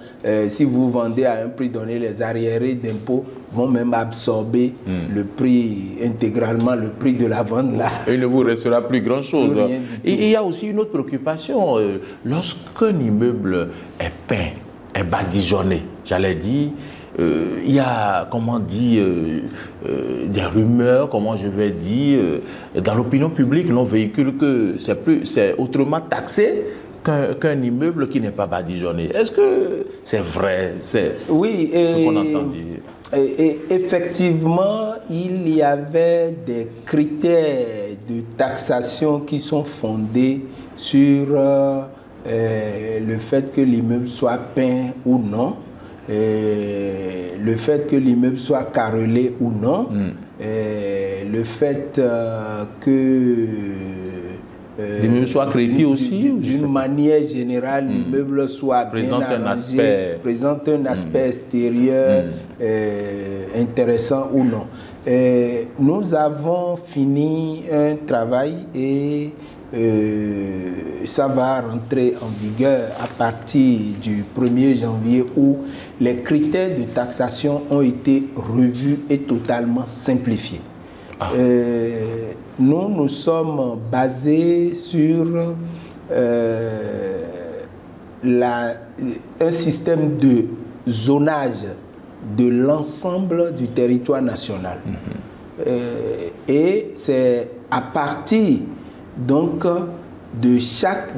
si vous vendez à un prix donné, les arriérés d'impôts vont même absorber le prix intégralement, le prix de la vente là. Et il ne vous restera plus grand chose. Et il y a aussi une autre préoccupation. Lorsqu'un immeuble est peint, est badigeonné, j'allais dire, il y a, comment dire, des rumeurs, comment je vais dire, dans l'opinion publique, l'on véhicule que c'est autrement taxé qu'un immeuble qui n'est pas badigeonné. Est-ce que c'est vrai? Oui, ce qu'on entend dire. Et effectivement, il y avait des critères de taxation qui sont fondés sur le fait que l'immeuble soit peint ou non. Le fait que l'immeuble soit carrelé ou non, le fait que l'immeuble soit crépi aussi, d'une manière générale, l'immeuble soit bien arrangé, présente un aspect extérieur intéressant ou non. Nous avons fini un travail et ça va rentrer en vigueur à partir du 1er janvier où les critères de taxation ont été revus et totalement simplifiés. Nous nous sommes basés sur un système de zonage de l'ensemble du territoire national. Et c'est à partir donc de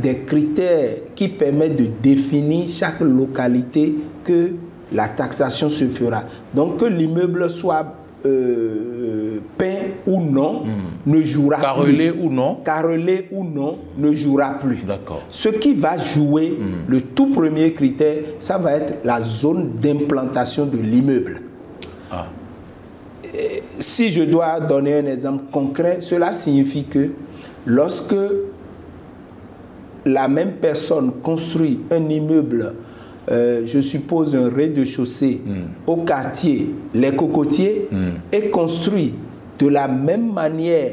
des critères qui permettent de définir chaque localité que la taxation se fera. Donc que l'immeuble soit peint ou non, ne jouera carrelé plus. Ou non. Carrelé ou non, ne jouera plus. D'accord. Ce qui va jouer, le tout premier critère, ça va être la zone d'implantation de l'immeuble. Si je dois donner un exemple concret, cela signifie que lorsque la même personne construit un immeuble, je suppose un rez-de-chaussée au quartier Les Cocotiers, et construit de la même manière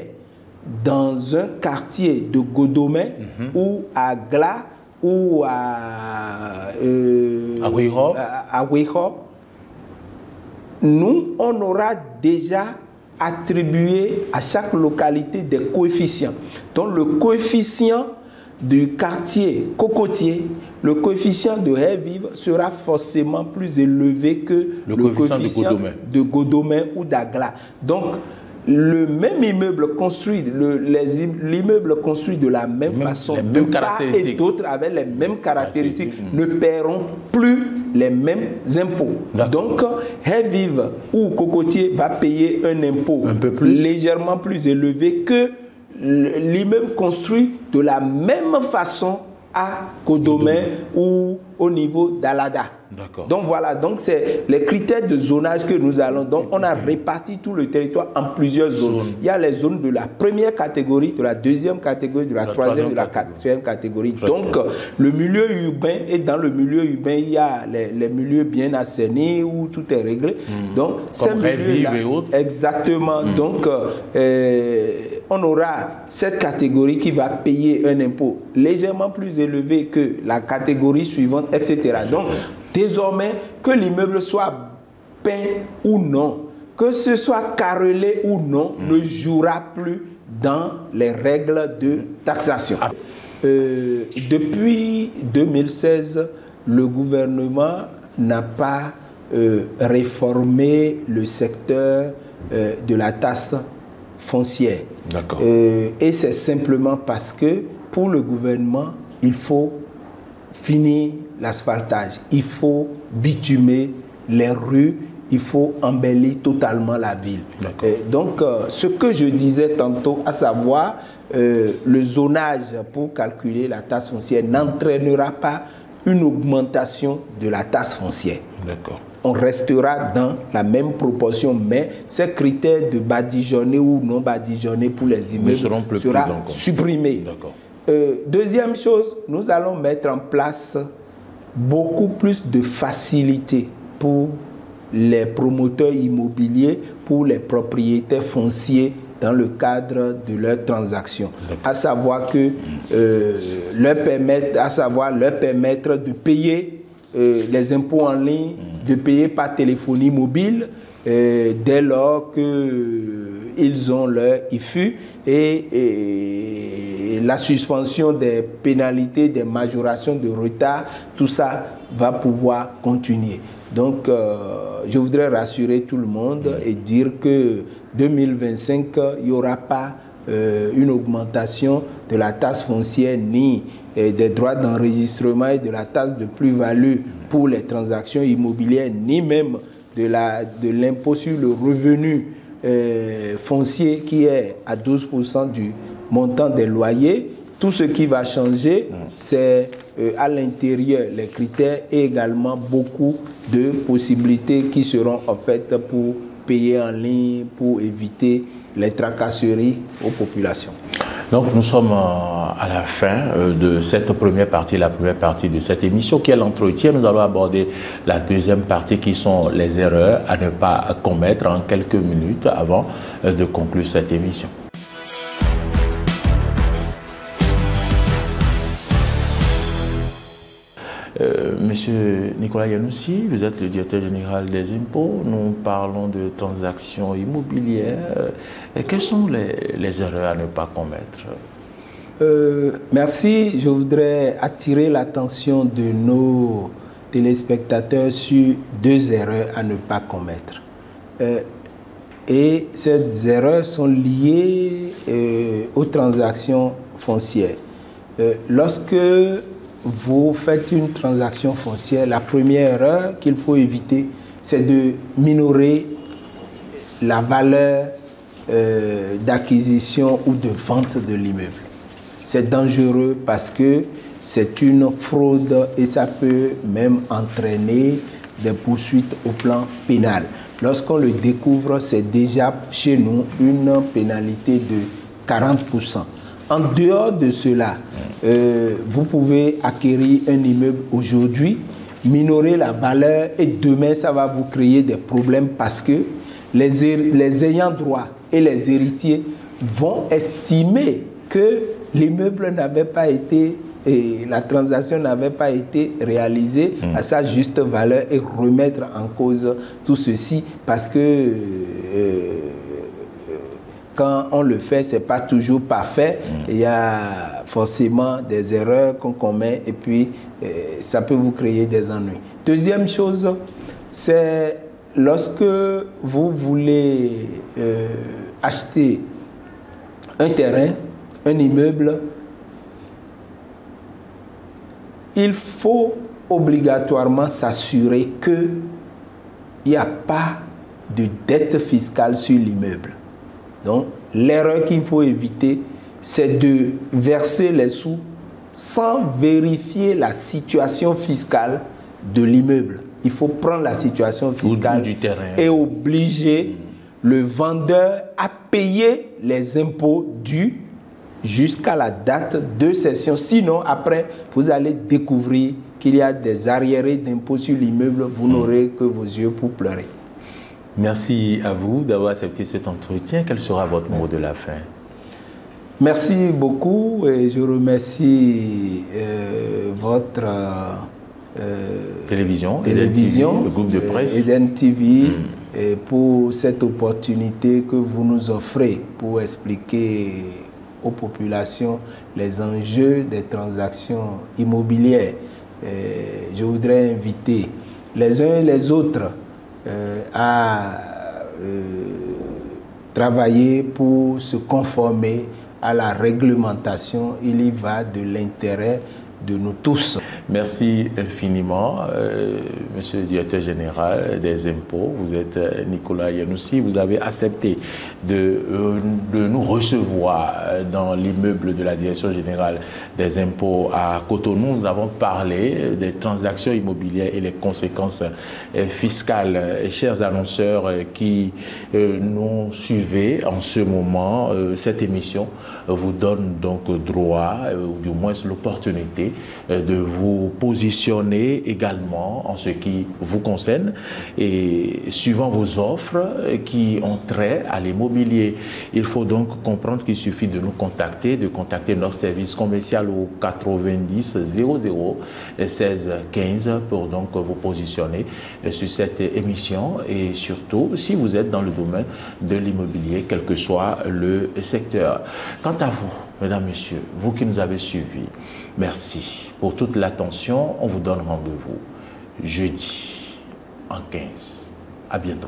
dans un quartier de Godomé ou à Gla ou à Ouiho, nous, on aura déjà attribué à chaque localité des coefficients. Donc le coefficient du quartier Cocotier, le coefficient de Haye-Vive sera forcément plus élevé que le coefficient de Godomé ou d'Agla. Donc le même immeuble construit, l'immeuble construit de la même façon, de part et d'autre avec les mêmes caractéristiques, ne paieront plus les mêmes impôts. Donc, Haye-Vive ou Cocotier va payer un impôt légèrement plus élevé que l'immeuble construit de la même façon à Godomé ou au niveau d'Alada. Donc voilà, donc c'est les critères de zonage que nous allons. Donc on a réparti tout le territoire en plusieurs zones. Il y a les zones de la première catégorie, de la deuxième catégorie, de la troisième, de la quatrième catégorie. Donc le milieu urbain, et dans le milieu urbain, il y a les milieux bien assainis où tout est réglé. Donc comme Haye-Vive et autres. Exactement. Donc on aura cette catégorie qui va payer un impôt légèrement plus élevé que la catégorie suivante, etc. Donc, désormais, que l'immeuble soit peint ou non, que ce soit carrelé ou non, ne jouera plus dans les règles de taxation. Depuis 2016, le gouvernement n'a pas réformé le secteur de la taxe foncière. D'accord. Et c'est simplement parce que pour le gouvernement, il faut finir l'asphaltage, il faut bitumer les rues, il faut embellir totalement la ville. Donc, ce que je disais tantôt, à savoir le zonage pour calculer la taxe foncière n'entraînera pas une augmentation de la taxe foncière. D'accord. On restera dans la même proportion, mais ces critères de badigeonner ou non badigeonner pour les immeubles sera supprimé. Deuxième chose, nous allons mettre en place beaucoup plus de facilité pour les promoteurs immobiliers, pour les propriétaires fonciers dans le cadre de leurs transactions. À savoir que leur permettre de payer les impôts en ligne, de payer par téléphonie mobile dès lors qu'ils ont leur IFU et la suspension des pénalités, des majorations de retard, tout ça va pouvoir continuer. Donc, je voudrais rassurer tout le monde et dire que 2025, il n'y aura pas une augmentation de la taxe foncière ni des droits d'enregistrement et de la taxe de plus-value pour les transactions immobilières, ni même de l'impôt sur le revenu foncier qui est à 12% du montant des loyers. Tout ce qui va changer, c'est à l'intérieur les critères et également beaucoup de possibilités qui seront offertes pour payer en ligne, pour éviter les tracasseries aux populations. Donc nous sommes à la fin de cette première partie, la première partie de cette émission qui est l'entretien. Nous allons aborder la deuxième partie qui sont les erreurs à ne pas commettre en quelques minutes avant de conclure cette émission. Monsieur Nicolas Yanoussi, vous êtes le directeur général des impôts. Nous parlons de transactions immobilières. Quelles sont les erreurs à ne pas commettre? Merci. Je voudrais attirer l'attention de nos téléspectateurs sur deux erreurs à ne pas commettre. Et ces erreurs sont liées aux transactions foncières. Lorsque vous faites une transaction foncière, la première erreur qu'il faut éviter, c'est de minorer la valeur d'acquisition ou de vente de l'immeuble. C'est dangereux parce que c'est une fraude et ça peut même entraîner des poursuites au plan pénal. Lorsqu'on le découvre, c'est déjà chez nous une pénalité de 40%. En dehors de cela, vous pouvez acquérir un immeuble aujourd'hui, minorer la valeur et demain, ça va vous créer des problèmes parce que les ayants droit et les héritiers vont estimer que l'immeuble n'avait pas été et la transaction n'avait pas été réalisée à sa juste valeur et remettre en cause tout ceci parce que quand on le fait, ce n'est pas toujours parfait. Il y a forcément des erreurs qu'on commet et puis ça peut vous créer des ennuis. Deuxième chose, c'est lorsque vous voulez acheter un terrain, un immeuble, il faut obligatoirement s'assurer qu'il n'y a pas de dette fiscale sur l'immeuble. Donc, l'erreur qu'il faut éviter, c'est de verser les sous sans vérifier la situation fiscale de l'immeuble. Il faut prendre la situation fiscale du terrain et obliger le vendeur à payer les impôts dus jusqu'à la date de cession. Sinon, après, vous allez découvrir qu'il y a des arriérés d'impôts sur l'immeuble. Vous n'aurez que vos yeux pour pleurer. Merci à vous d'avoir accepté cet entretien. Quel sera votre mot de la fin? Merci beaucoup et je remercie votre télévision, le groupe de presse Eden TV pour cette opportunité que vous nous offrez pour expliquer aux populations les enjeux des transactions immobilières. Je voudrais inviter les uns et les autres à travailler pour se conformer à la réglementation. Il y va de l'intérêt de nous tous. Merci infiniment, Monsieur le Directeur Général des Impôts. Vous êtes Nicolas Yanoussi. Vous avez accepté de nous recevoir dans l'immeuble de la Direction Générale des Impôts à Cotonou. Nous avons parlé des transactions immobilières et les conséquences fiscales. Et chers annonceurs qui nous suivez en ce moment, cette émission vous donne donc droit, ou du moins l'opportunité de vous positionner également en ce qui vous concerne et suivant vos offres qui ont trait à l'immobilier. Il faut donc comprendre qu'il suffit de nous contacter, de contacter notre service commercial au 90 00 16 15 pour donc vous positionner sur cette émission et surtout si vous êtes dans le domaine de l'immobilier, quel que soit le secteur. Quant à vous, mesdames, messieurs, vous qui nous avez suivis, merci pour toute l'attention. On vous donne rendez-vous jeudi en 15. À bientôt.